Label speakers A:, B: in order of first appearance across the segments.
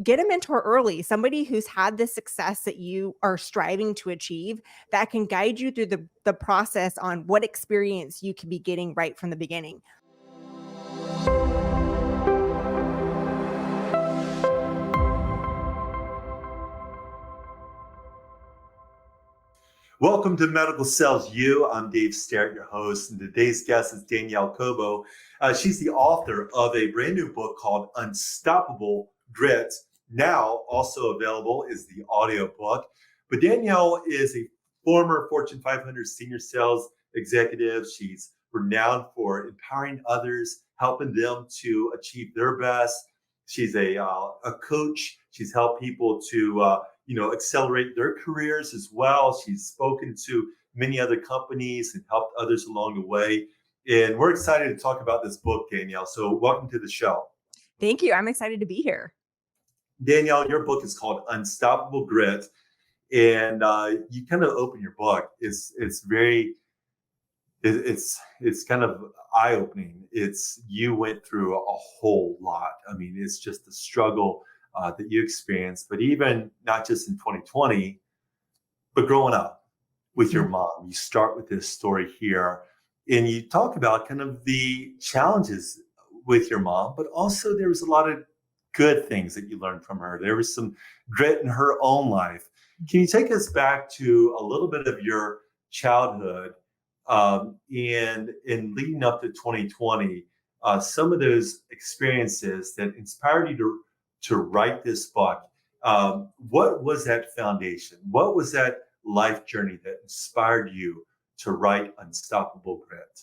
A: get a mentor early, somebody who's had the success that you are striving to achieve that can guide you through the process on what experience you can be getting right from the beginning.
B: Welcome to Medical Sells You. I'm Dave Sterrett, your host, and today's guest is Danielle Cobo. She's the author of a brand new book called Unstoppable Grit. Now also available is the audiobook. But Danielle is a former Fortune 500 senior sales executive. She's renowned for empowering others, helping them to achieve their best. She's a coach. She's helped people to accelerate their careers as well. She's spoken to many other companies and helped others along the way. And we're excited to talk about this book, Danielle. So welcome to the show.
A: Thank you. I'm excited to be here.
B: Danielle, your book is called Unstoppable Grit. And you kind of open your book. It's kind of eye-opening. It's you went through a whole lot. I mean, it's just the struggle that you experienced, but even not just in 2020, but growing up with your mom. You start with this story here, and you talk about kind of the challenges with your mom, but also there was a lot of good things that you learned from her. There was some grit in her own life. Can you take us back to a little bit of your childhood and in leading up to 2020, some of those experiences that inspired you to write this book? What was that foundation? What was that life journey that inspired you to write Unstoppable Grit?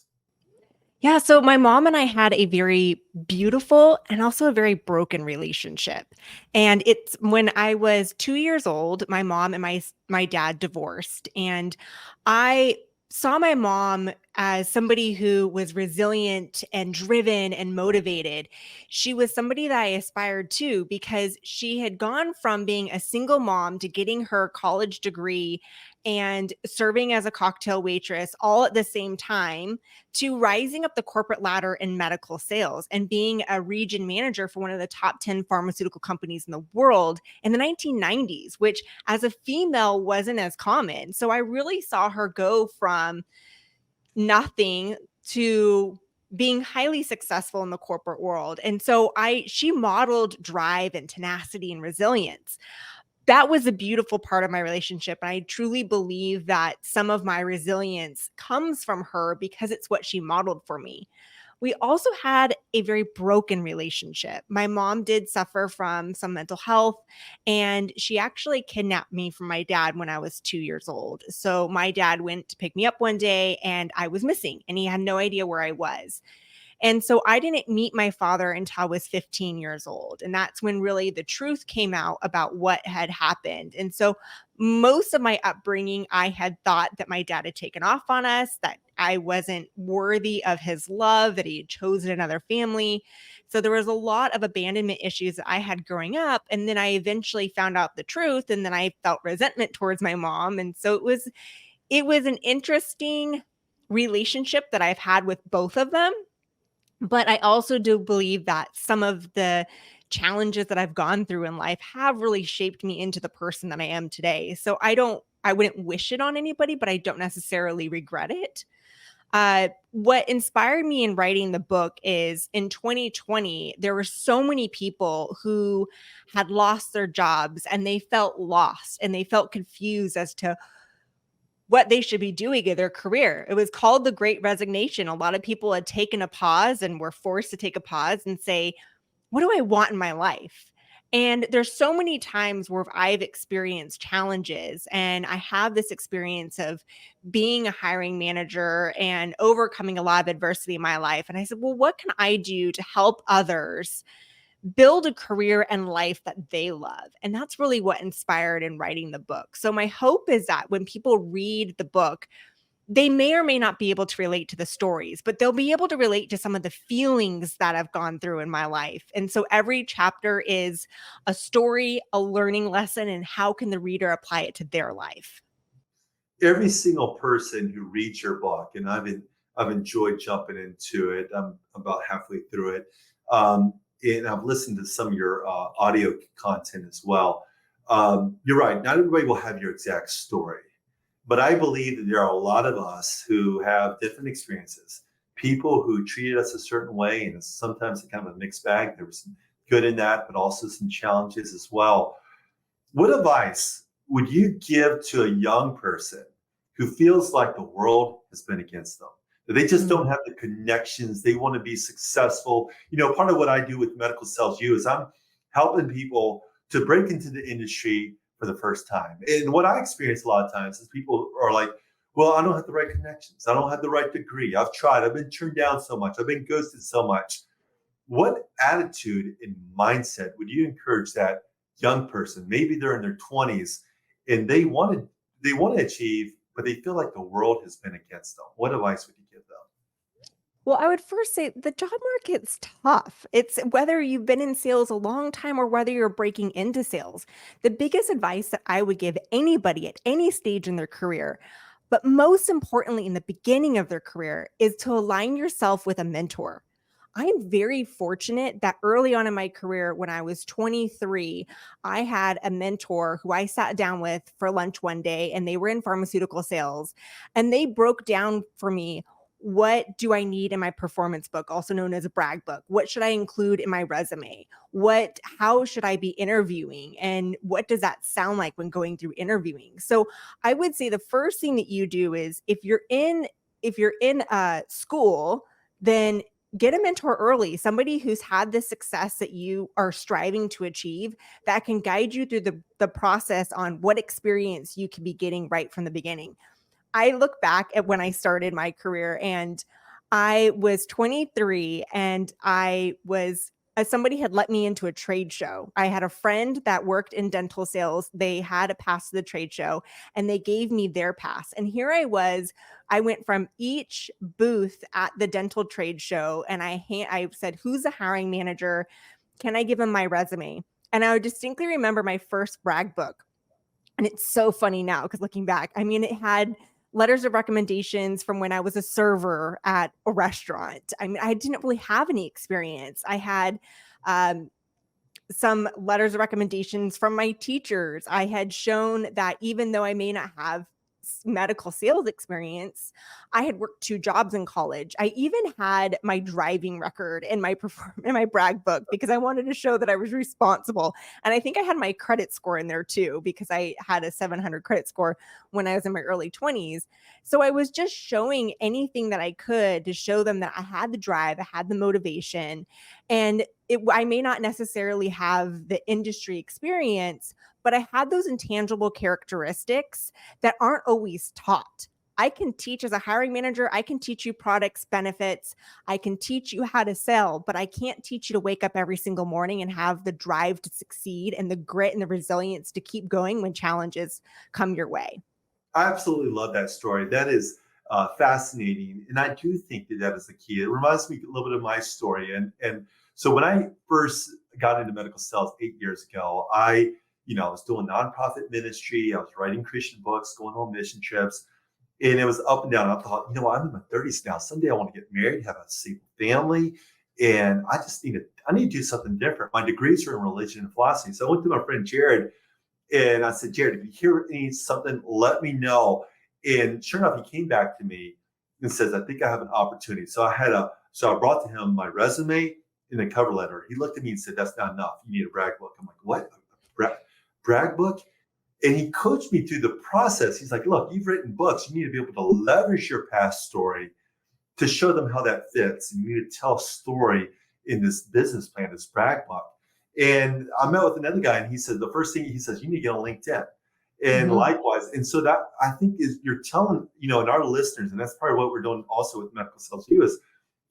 A: Yeah, so my mom and I had a very beautiful and also a very broken relationship. And it's when I was 2 years old, my mom and my dad divorced, and I saw my mom as somebody who was resilient and driven and motivated. She was somebody that I aspired to because she had gone from being a single mom to getting her college degree and serving as a cocktail waitress all at the same time, to rising up the corporate ladder in medical sales and being a region manager for one of the top 10 pharmaceutical companies in the world in the 1990s, which as a female wasn't as common. So I really saw her go from nothing to being highly successful in the corporate world. And so she modeled drive and tenacity and resilience. That was a beautiful part of my relationship. And I truly believe that some of my resilience comes from her because it's what she modeled for me. We also had a very broken relationship. My mom did suffer from some mental health, and she actually kidnapped me from my dad when I was 2 years old. So my dad went to pick me up one day, and I was missing, and he had no idea where I was. And so I didn't meet my father until I was 15 years old. And that's when really the truth came out about what had happened. And so most of my upbringing, I had thought that my dad had taken off on us, that I wasn't worthy of his love, that he had chosen another family. So there was a lot of abandonment issues that I had growing up. And then I eventually found out the truth. And then I felt resentment towards my mom. And so it was an interesting relationship that I've had with both of them. But I also do believe that some of the challenges that I've gone through in life have really shaped me into the person that I am today. So I wouldn't wish it on anybody, but I don't necessarily regret it. What inspired me in writing the book is in 2020, there were so many people who had lost their jobs and they felt lost and they felt confused as to what they should be doing in their career. It was called the Great Resignation. A lot of people had taken a pause and were forced to take a pause and say, what do I want in my life? And there's so many times where I've experienced challenges, and I have this experience of being a hiring manager and overcoming a lot of adversity in my life. And I said, well, what can I do to help others build a career and life that they love? And that's really what inspired in writing the book. So my hope is that when people read the book, they may or may not be able to relate to the stories, but they'll be able to relate to some of the feelings that I've gone through in my life. And so every chapter is a story, a learning lesson, and how can the reader apply it to their life?
B: Every single person who reads your book, and I've enjoyed jumping into it. I'm about halfway through it. and I've listened to some of your audio content as well. You're right. Not everybody will have your exact story, but I believe that there are a lot of us who have different experiences. People who treated us a certain way, and it's sometimes kind of a mixed bag. There was some good in that, but also some challenges as well. What advice would you give to a young person who feels like the world has been against them? That they just don't
A: Mm.
B: have the connections. They want to be successful. Part of what I do with Medical Sales U is I'm helping people to break into the industry for the first time. And what I experience a lot of times is people are like, well, I don't have the right connections. I don't have the right degree. I've tried. I've been turned down so much. I've been ghosted so much. What attitude and mindset would you encourage that young person? Maybe they're in their 20s and they want to achieve, but they feel like the world has been against them. What advice would you give them?
A: Well, I would first say the job market's tough. It's whether you've been in sales a long time or whether you're breaking into sales. The biggest advice that I would give anybody at any stage in their career, but most importantly in the beginning of their career, is to align yourself with a mentor. I'm very fortunate that early on in my career, when I was 23, I had a mentor who I sat down with for lunch one day, and they were in pharmaceutical sales. And they broke down for me, what do I need in my performance book, also known as a brag book? What should I include in my resume? How should I be interviewing? And what does that sound like when going through interviewing? So I would say the first thing that you do is, if you're in school, then get a mentor early, somebody who's had the success that you are striving to achieve, that can guide you through the process on what experience you can be getting right from the beginning. I look back at when I started my career, and I was 23, and somebody had let me into a trade show. I had a friend that worked in dental sales. They had a pass to the trade show, and they gave me their pass. And here I was. I went from each booth at the dental trade show, and I said, "Who's the hiring manager? Can I give him my resume?" And I would distinctly remember my first brag book. And it's so funny now because looking back, I mean, it had letters of recommendations from when I was a server at a restaurant. I mean, I didn't really have any experience. I had um, some letters of recommendations from my teachers. I had shown that even though I may not have medical sales experience, I had worked 2 jobs in college. I even had my driving record in in my brag book because I wanted to show that I was responsible. And I think I had my credit score in there too because I had a 700 credit score when I was in my early 20s. So I was just showing anything that I could to show them that I had the drive, I had the motivation, and I may not necessarily have the industry experience, but I had those intangible characteristics that aren't always taught. I can teach as a hiring manager, I can teach you products, benefits, I can teach you how to sell, but I can't teach you to wake up every single morning and have the drive to succeed and the grit and the resilience to keep going when challenges come your way.
B: I absolutely love that story. That is fascinating, and I do think that that is the key. It reminds me a little bit of my story, and so when I first got into medical sales 8 years ago, I was doing nonprofit ministry. I was writing Christian books, going on mission trips, and it was up and down. I thought, I'm in my 30s now. Someday I want to get married, have a stable family, and I need to do something different. My degrees are in religion and philosophy, so I went to my friend Jared and I said, Jared, if you hear something, let me know. And sure enough, he came back to me and says, I think I have an opportunity. So I brought to him my resume and a cover letter. He looked at me and said, that's not enough. You need a brag book. I'm like, what? Brag book? And he coached me through the process. He's like, look, you've written books. You need to be able to leverage your past story to show them how that fits. And you need to tell a story in this business plan, this brag book. And I met with another guy, and he said the first thing he says, you need to get on LinkedIn. And
A: Mhm.
B: likewise, and so that I think is you're telling, and our listeners, and that's part of what we're doing also with Medical Sales U is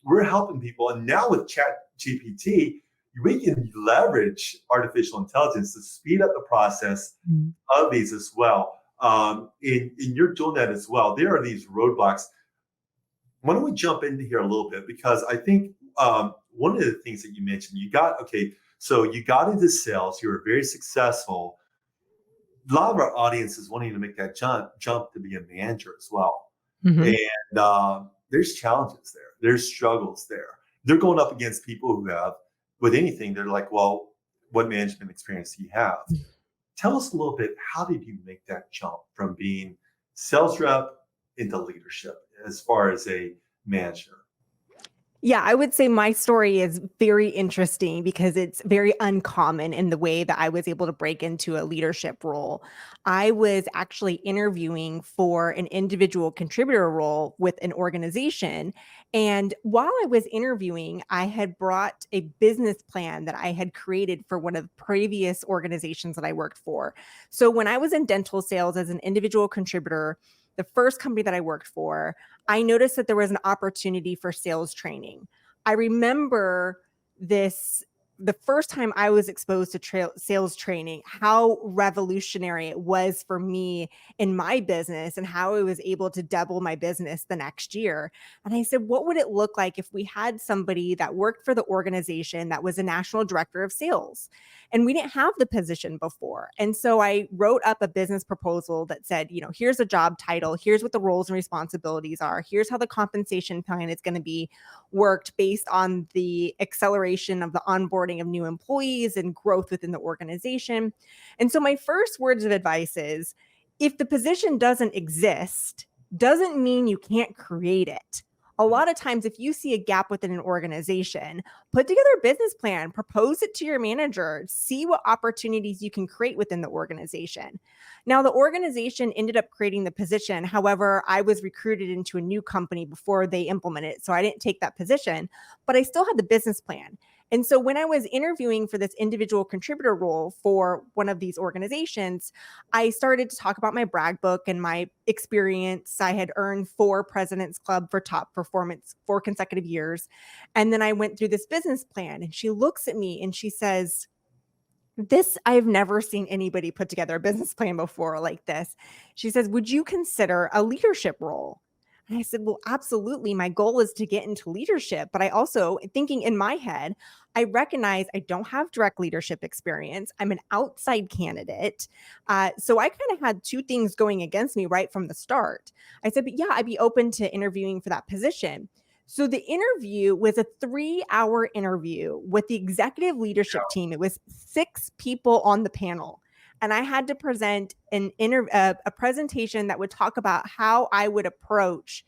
B: we're helping people. And now with Chat GPT, we can leverage artificial intelligence to speed up the process
A: Mhm.
B: of these as well. And you're doing that as well. There are these roadblocks. Why don't we jump into here a little bit? Because I think one of the things that you mentioned, so you got into sales, you were very successful. A lot of our audience is wanting to make that jump to be a manager as well.
A: Mhm.
B: And there's challenges there. There's struggles there. They're going up against people who have with anything, they're like, well, what management experience do you have? Tell us a little bit, how did you make that jump from being sales rep into leadership as far as a manager?
A: Yeah, I would say my story is very interesting because it's very uncommon in the way that I was able to break into a leadership role. I was actually interviewing for an individual contributor role with an organization. And while I was interviewing, I had brought a business plan that I had created for one of the previous organizations that I worked for. So when I was in dental sales as an individual contributor, the first company that I worked for, I noticed that there was an opportunity for sales training. I remember this the first time I was exposed to sales training, how revolutionary it was for me in my business and how I was able to double my business the next year. And I said, what would it look like if we had somebody that worked for the organization that was a national director of sales? And we didn't have the position before. And so I wrote up a business proposal that said, here's a job title, here's what the roles and responsibilities are, here's how the compensation plan is going to be worked based on the acceleration of the onboarding of new employees and growth within the organization. And so my first words of advice is, if the position doesn't exist, doesn't mean you can't create it. A lot of times, if you see a gap within an organization, put together a business plan, propose it to your manager, see what opportunities you can create within the organization. Now, the organization ended up creating the position. However, I was recruited into a new company before they implemented it. So I didn't take that position, but I still had the business plan. And so when I was interviewing for this individual contributor role for one of these organizations, I started to talk about my brag book and my experience. I had earned 4 President's Club for top performance 4 consecutive years. And then I went through this business plan, and she looks at me and she says, this, I've never seen anybody put together a business plan before like this. She says, would you consider a leadership role? And I said, well, absolutely. My goal is to get into leadership. But I also, thinking in my head, I recognize I don't have direct leadership experience. I'm an outside candidate. So I kind of had two things going against me right from the start. I said, but yeah, I'd be open to interviewing for that position. So the interview was a 3-hour interview with the executive leadership team. It was 6 people on the panel. And I had to present a presentation that would talk about how I would approach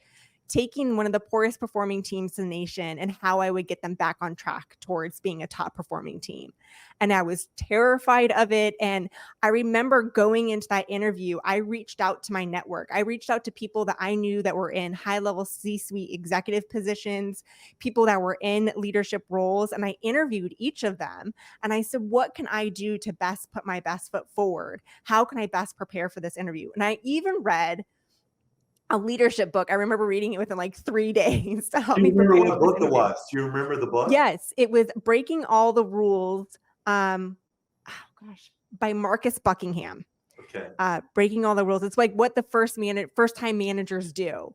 A: taking one of the poorest performing teams in the nation and how I would get them back on track towards being a top performing team. And I was terrified of it. And I remember going into that interview, I reached out to my network. I reached out to people that I knew that were in high level C-suite executive positions, people that were in leadership roles. And I interviewed each of them. And I said, what can I do to best put my best foot forward? How can I best prepare for this interview? And I even read a leadership book. I remember reading it within like 3 days to help
B: Do you
A: me
B: remember
A: prepare
B: what
A: for this
B: book it
A: interview.
B: was? Do you remember the book?
A: Yes, it was Breaking All the Rules, um, oh gosh, by Marcus Buckingham.
B: Okay.
A: Breaking All the Rules. It's like what the first time managers do.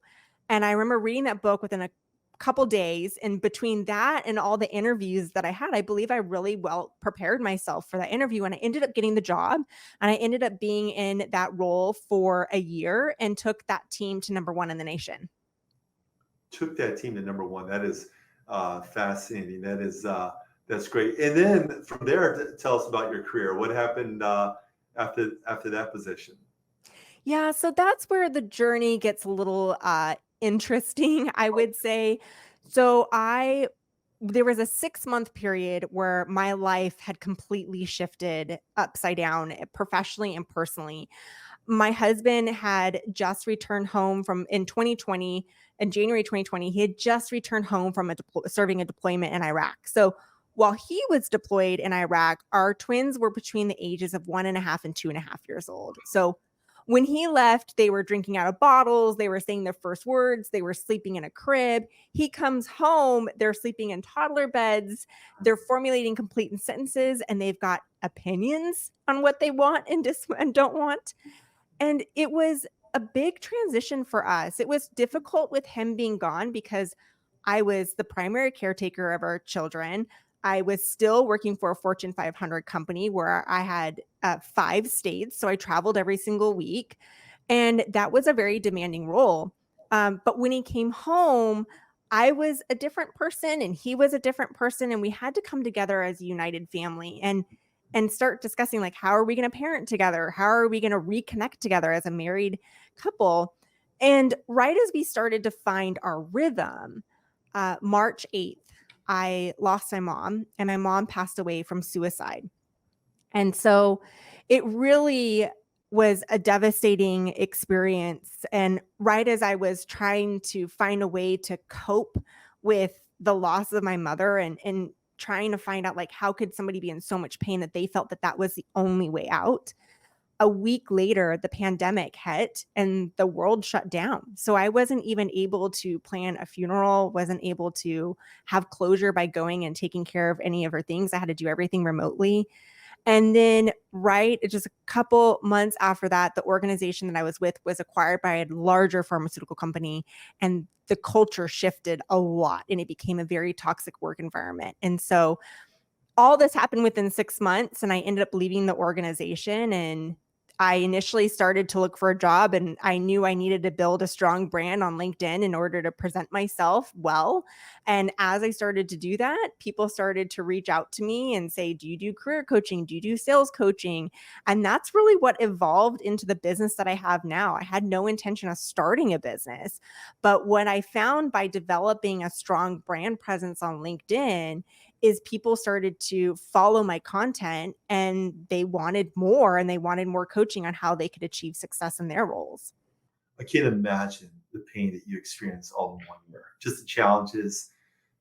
A: And I remember reading that book within a couple days. And between that and all the interviews that I had, I believe I really well prepared myself for that interview. And I ended up getting the job. And I ended up being in that role for a year and took that team to #1 in the nation.
B: Took that team to #1. That is fascinating. That's great. And then from there, tell us about your career. What happened after that position?
A: Yeah, so that's where the journey gets a little interesting, I would say. So I there was a 6-month period where my life had completely shifted upside down, professionally and personally. My husband had just returned home from in 2020, in January 2020, he had just returned home from serving a deployment in Iraq. So while he was deployed in Iraq, our twins were between the ages of 1.5 and 2.5 years old. So when he left, they were drinking out of bottles, they were saying their first words, they were sleeping in a crib. He comes home, they're sleeping in toddler beds, they're formulating complete sentences, and they've got opinions on what they want and don't want. And it was a big transition for us. It was difficult with him being gone because I was the primary caretaker of our children. I was still working for a Fortune 500 company where I had 5 states. So I traveled every single week. And that was a very demanding role. But when he came home, I was a different person and he was a different person, and we had to come together as a united family and start discussing, like, how are we going to parent together? How are we going to reconnect together as a married couple? And right as we started to find our rhythm, March 8th, I lost my mom, and my mom passed away from suicide. And so it really was a devastating experience. And right as I was trying to find a way to cope with the loss of my mother and trying to find out, like, how could somebody be in so much pain that they felt that that was the only way out, a week later, the pandemic hit and the world shut down. So I wasn't even able to plan a funeral, wasn't able to have closure by going and taking care of any of her things. I had to do everything remotely. And then, right, just a couple months after that, the organization that I was with was acquired by a larger pharmaceutical company, and the culture shifted a lot, and it became a very toxic work environment. And so all this happened within 6 months, and I ended up leaving the organization. And I initially started to look for a job, and I knew I needed to build a strong brand on LinkedIn in order to present myself well. And as I started to do that, people started to reach out to me and say, "Do you do career coaching? Do you do sales coaching?" And that's really what evolved into the business that I have now. I had no intention of starting a business, but what I found by developing a strong brand presence on LinkedIn is people started to follow my content, and they wanted more, and they wanted more coaching on how they could achieve success in their roles.
B: I can't imagine the pain that you experienced all in 1 year. Just the challenges.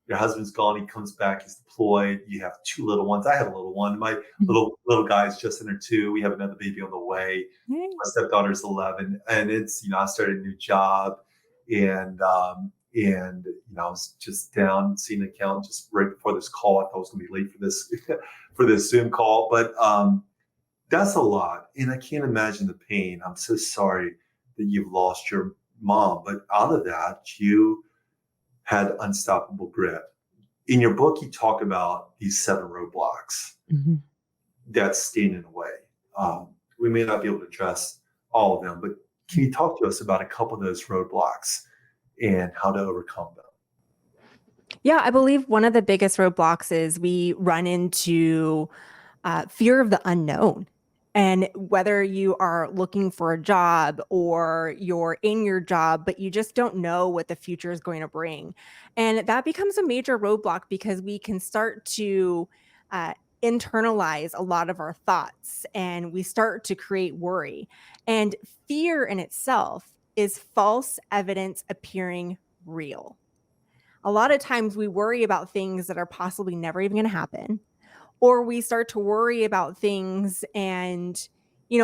B: Your husband's gone. He comes back. He's deployed. You have two little ones. I have a little one. My
A: Mhm.
B: little guy's just under two. We have another baby on the way.
A: Right.
B: My stepdaughter's 11, and it's I started a new job, and I was just down seeing an account just right before this call. I thought I was going to be late for this for this Zoom call, but that's a lot, and I can't imagine the pain. I'm so sorry that you've lost your mom, but out of that, you had unstoppable grit. In your book, you talk about these 7 roadblocks
A: Mhm.
B: that stand in the way. We may not be able to address all of them, but can you talk to us about a couple of those roadblocks and how to overcome them?
A: Yeah, I believe one of the biggest roadblocks is we run into fear of the unknown. And whether you are looking for a job or you're in your job, but you just don't know what the future is going to bring. And that becomes a major roadblock because we can start to uh, internalize a lot of our thoughts, and we start to create worry. And fear in itself is false evidence appearing real. A lot of times we worry about things that are possibly never even going to happen, or we start to worry about things. And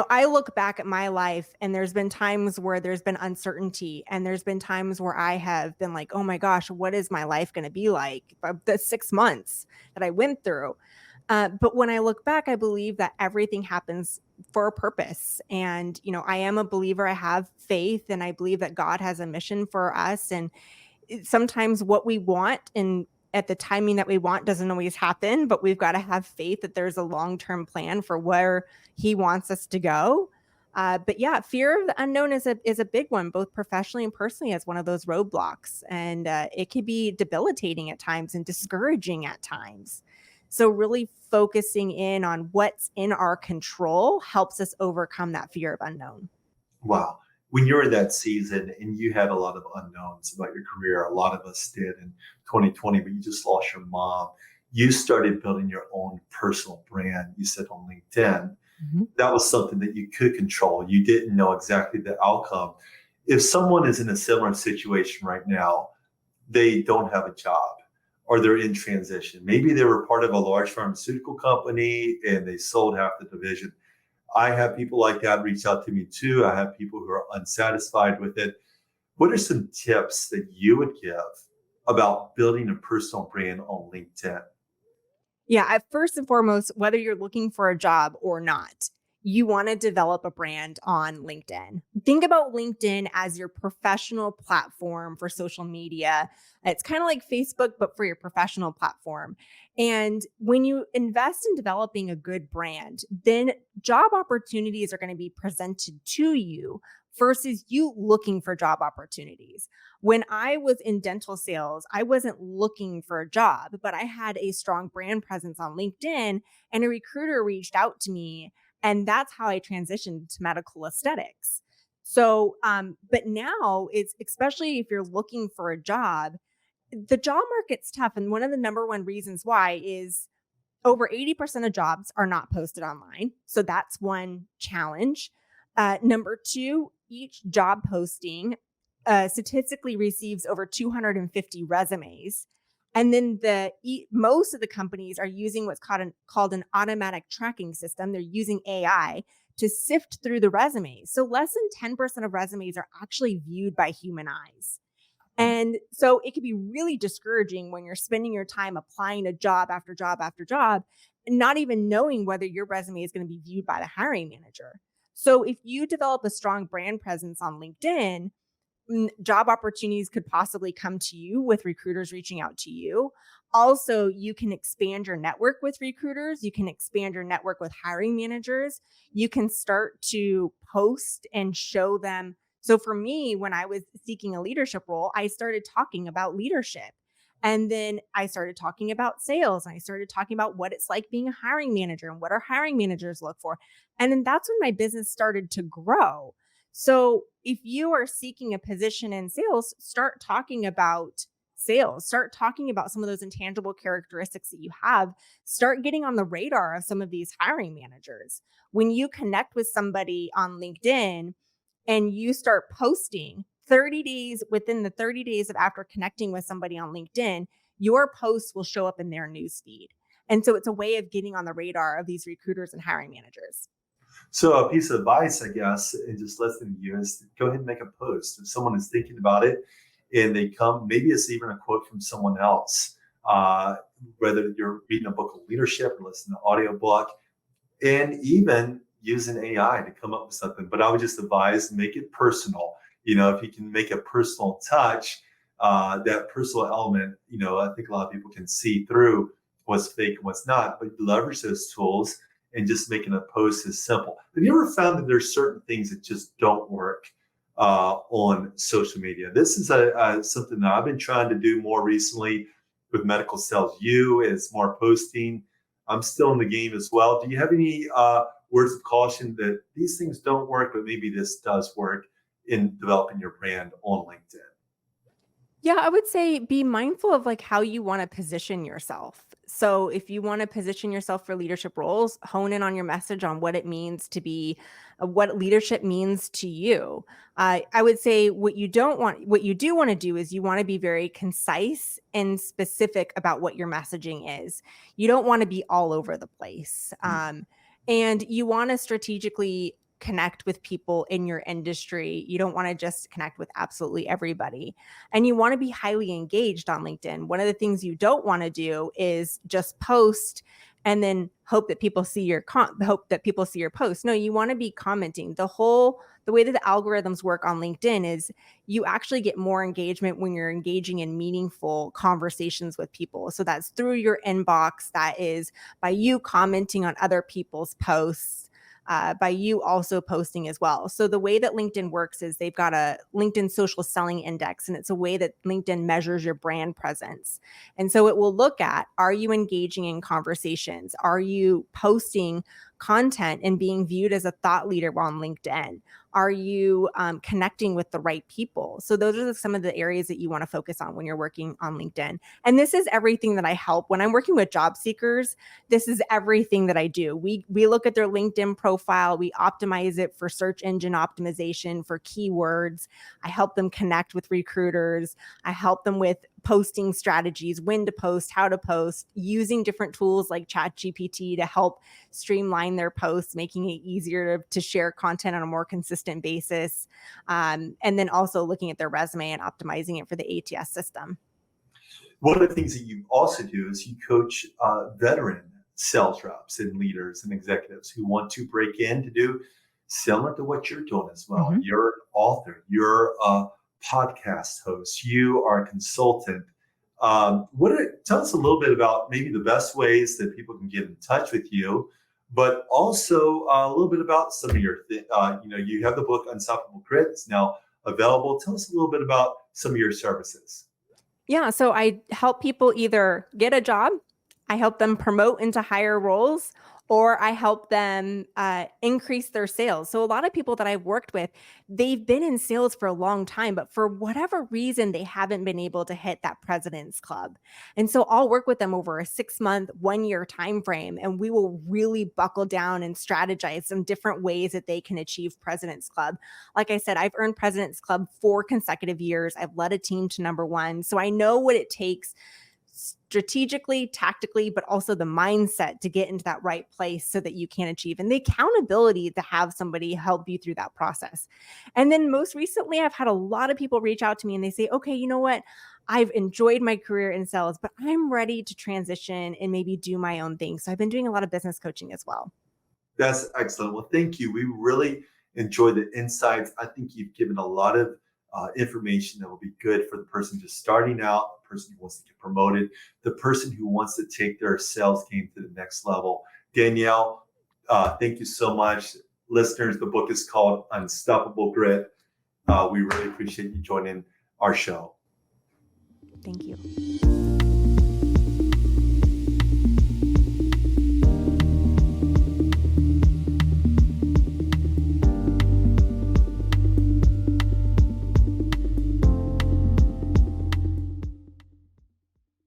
A: I look back at my life, and there's been times where there's been uncertainty, and there's been times where I have been like, oh my gosh, what is my life going to be like? The 6 months that I went through. But when I look back, I believe that everything happens for a purpose. And I am a believer. I have faith, and I believe that God has a mission for us. And sometimes what we want and at the timing that we want doesn't always happen, but we've got to have faith that there's a long-term plan for where he wants us to go. But yeah, fear of the unknown is a big one, both professionally and personally, as one of those roadblocks, and it can be debilitating at times and discouraging at times. So really focusing in on what's in our control helps us overcome that fear of unknown.
B: Wow. When you're in that season and you had a lot of unknowns about your career, a lot of us did in 2020, but you just lost your mom. You started building your own personal brand. You said on LinkedIn,
A: Mhm.
B: that was something that you could control. You didn't know exactly the outcome. If someone is in a similar situation right now, they don't have a job or they're in transition. Maybe they were part of a large pharmaceutical company and they sold half the division. I have people like that reach out to me too. I have people who are unsatisfied with it. What are some tips that you would give about building a personal brand on LinkedIn?
A: Yeah, first and foremost, whether you're looking for a job or not, you want to develop a brand on LinkedIn. Think about LinkedIn as your professional platform for social media. It's kind of like Facebook, but for your professional platform. And when you invest in developing a good brand, then job opportunities are going to be presented to you versus you looking for job opportunities. When I was in dental sales, I wasn't looking for a job, but I had a strong brand presence on LinkedIn, and a recruiter reached out to me. And that's how I transitioned to medical aesthetics. So, but now it's, especially if you're looking for a job, the job market's tough. And one of the number one reasons why is over 80% of jobs are not posted online. So that's one challenge. Number two, each job posting statistically receives over 250 resumes. And then most of the companies are using what's called an automatic tracking system. They're using AI to sift through the resumes. So less than 10% of resumes are actually viewed by human eyes. And so it can be really discouraging when you're spending your time applying to job after job after job, and not even knowing whether your resume is going to be viewed by the hiring manager. So if you develop a strong brand presence on LinkedIn, job opportunities could possibly come to you with recruiters reaching out to you. Also, you can expand your network with recruiters. You can expand your network with hiring managers. You can start to post and show them. So, for me, when I was seeking a leadership role, I started talking about leadership. And then I started talking about sales, and I started talking about what it's like being a hiring manager and what our hiring managers look for. And then that's when my business started to grow. So if you are seeking a position in sales, start talking about sales, start talking about some of those intangible characteristics that you have, start getting on the radar of some of these hiring managers. When you connect with somebody on LinkedIn and you start posting 30 days, within the 30 days of after connecting with somebody on LinkedIn, your posts will show up in their newsfeed. And so it's a way of getting on the radar of these recruiters and hiring managers.
B: So a piece of advice, I guess, and just listening to you is go ahead and make a post. If someone is thinking about it and they come, maybe it's even a quote from someone else, uh, whether you're reading a book of leadership or listening to an audio book, and even using AI to come up with something. But I would just advise make it personal. If you can make a personal touch, that personal element, I think a lot of people can see through what's fake and what's not, but leverage those tools and just making a post is simple. Have you ever found that there's certain things that just don't work on social media? This is something that I've been trying to do more recently with medical sales. You is more posting. I'm still in the game as well. Do you have any words of caution that these things don't work, but maybe this does work in developing your brand on LinkedIn?
A: Yeah, I would say be mindful of like how you want to position yourself. So if you want to position yourself for leadership roles, hone in on your message on what it means to be, what leadership means to you. I would say what you don't want, what you do want to do is you want to be very concise and specific about what your messaging is. You don't want to be all over the place. And you want to strategically connect with people in your industry. You don't want to just connect with absolutely everybody, and you want to be highly engaged on LinkedIn. One of the things you don't want to do is just post and then hope that people see your post. No, you want to be commenting. The way that the algorithms work on LinkedIn is you actually get more engagement when you're engaging in meaningful conversations with people. So that's through your inbox, that is by you commenting on other people's posts, by you also posting as well. So the way that LinkedIn works is they've got a LinkedIn social selling index, and it's a way that LinkedIn measures your brand presence. And so it will look at, are you engaging in conversations? Are you posting content and being viewed as a thought leader on LinkedIn? Are you connecting with the right people? So those are some of the areas that you want to focus on when you're working on LinkedIn. And this is everything that I help when I'm working with job seekers. This is everything that I do. We look at their LinkedIn profile, we optimize it for search engine optimization, for keywords. I help them connect with recruiters. I help them with posting strategies, when to post, how to post, using different tools like ChatGPT to help streamline their posts, making it easier to share content on a more consistent basis. And then also looking at their resume and optimizing it for the ATS system.
B: One of the things that you also do is you coach veteran sales reps and leaders and executives who want to break in to do similar to what you're doing as well.
A: Mm-hmm.
B: You're an author, you're a podcast host, you are a consultant. Tell us a little bit about maybe the best ways that people can get in touch with you, but also a little bit about some of you have the book Unstoppable Grit. It's now available. Tell us a little bit about some of your services.
A: Yeah, so I help people either get a job, I help them promote into higher roles, or I help them increase their sales. So a lot of people that I've worked with, they've been in sales for a long time, but for whatever reason, they haven't been able to hit that President's Club. And so I'll work with them over a 6 month, 1 year time frame, and we will really buckle down and strategize some different ways that they can achieve President's Club. Like I said, I've earned President's Club 4 consecutive years. I've led a team to number one. So I know what it takes strategically, tactically, but also the mindset to get into that right place so that you can achieve and the accountability to have somebody help you through that process. And then most recently, I've had a lot of people reach out to me and they say, okay, you know what? I've enjoyed my career in sales, but I'm ready to transition and maybe do my own thing. So I've been doing a lot of business coaching as well.
B: That's excellent. Well, thank you. We really enjoyed the insights. I think you've given a lot of information that will be good for the person just starting out, the person who wants to get promoted, the person who wants to take their sales game to the next level. Danielle, thank you so much. Listeners, the book is called Unstoppable Grit. We really appreciate you joining our show.
A: Thank you.